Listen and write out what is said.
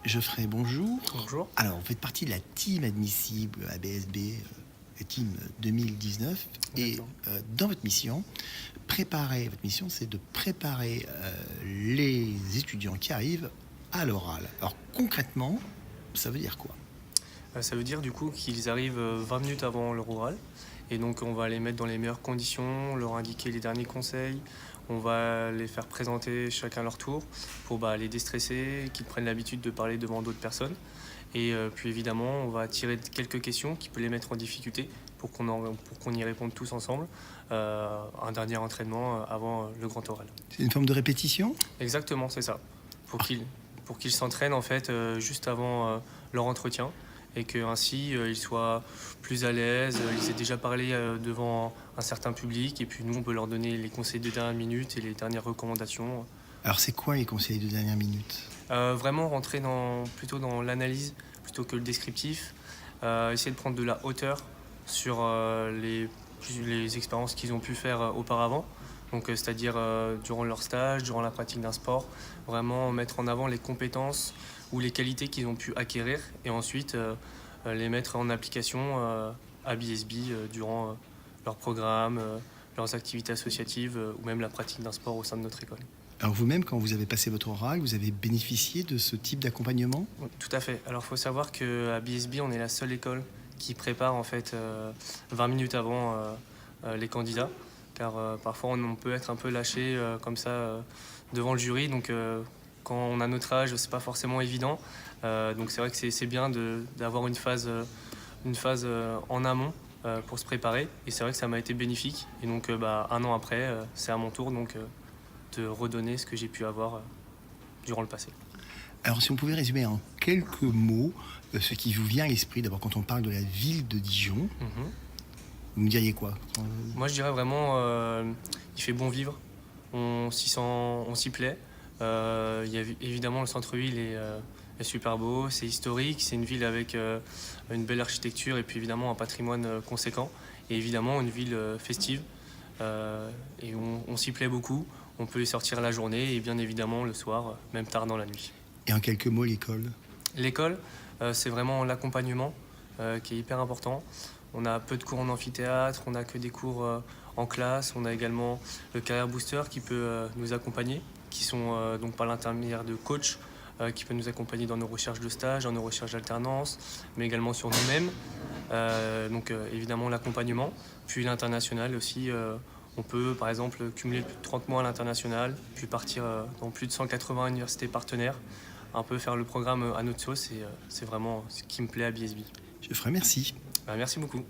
Geoffrey, bonjour. Bonjour. Alors, vous faites partie de la team admissible à BSB, la team 2019. Et Exactement. dans votre mission, votre mission, c'est de préparer les étudiants qui arrivent à l'oral. Alors, concrètement, ça veut dire quoi? Ça veut dire du coup qu'ils arrivent 20 minutes avant leur oral. Et donc on va les mettre dans les meilleures conditions, leur indiquer les derniers conseils. On va les faire présenter chacun leur tour pour les déstresser, qu'ils prennent l'habitude de parler devant d'autres personnes. Et puis évidemment, on va tirer quelques questions qui peuvent les mettre en difficulté pour qu'on y réponde tous ensemble. Un dernier entraînement avant le grand oral. C'est une forme de répétition? Exactement, c'est ça. Pour qu'ils s'entraînent en fait juste avant leur entretien et qu'ainsi ils soient plus à l'aise, ils aient déjà parlé devant un certain public et puis nous on peut leur donner les conseils de dernière minute et les dernières recommandations. Alors, c'est quoi les conseils de dernière minute? Vraiment rentrer plutôt dans l'analyse plutôt que le descriptif, essayer de prendre de la hauteur sur les expériences qu'ils ont pu faire auparavant. Donc, c'est-à-dire durant leur stage, durant la pratique d'un sport, vraiment mettre en avant les compétences ou les qualités qu'ils ont pu acquérir et ensuite les mettre en application à BSB durant leur programme, leurs activités associatives ou même la pratique d'un sport au sein de notre école. Alors, vous-même, quand vous avez passé votre oral, vous avez bénéficié de ce type d'accompagnement? Oui, tout à fait. Alors, il faut savoir qu'à BSB, on est la seule école qui prépare en fait 20 minutes avant les candidats. Car parfois, on peut être un peu lâché comme ça devant le jury. Donc, quand on a notre âge, c'est pas forcément évident. Donc, c'est vrai que c'est bien d'avoir une phase en amont pour se préparer. Et c'est vrai que ça m'a été bénéfique. Et donc, un an après, c'est à mon tour de redonner ce que j'ai pu avoir durant le passé. Alors, si on pouvait résumer en quelques mots ce qui vous vient à l'esprit, d'abord quand on parle de la ville de Dijon, vous me diriez quoi? Moi, je dirais vraiment, il fait bon vivre, on s'y plaît. Il y a évidemment le centre-ville est super beau, c'est historique, c'est une ville avec une belle architecture et puis évidemment un patrimoine conséquent. Et évidemment une ville festive. Et on s'y plaît beaucoup. On peut y sortir la journée et bien évidemment le soir, même tard dans la nuit. Et en quelques mots, l'école? L'école, c'est vraiment l'accompagnement qui est hyper important. On a peu de cours en amphithéâtre, on n'a que des cours en classe. On a également le Career Booster qui peut nous accompagner, qui sont donc par l'intermédiaire de coachs qui peut nous accompagner dans nos recherches de stage, dans nos recherches d'alternance, mais également sur nous-mêmes. Donc évidemment l'accompagnement, puis l'international aussi. On peut par exemple cumuler plus de 30 mois à l'international, puis partir dans plus de 180 universités partenaires, un peu faire le programme à notre sauce et c'est vraiment ce qui me plaît à BSB. Geoffrey, merci. Merci beaucoup.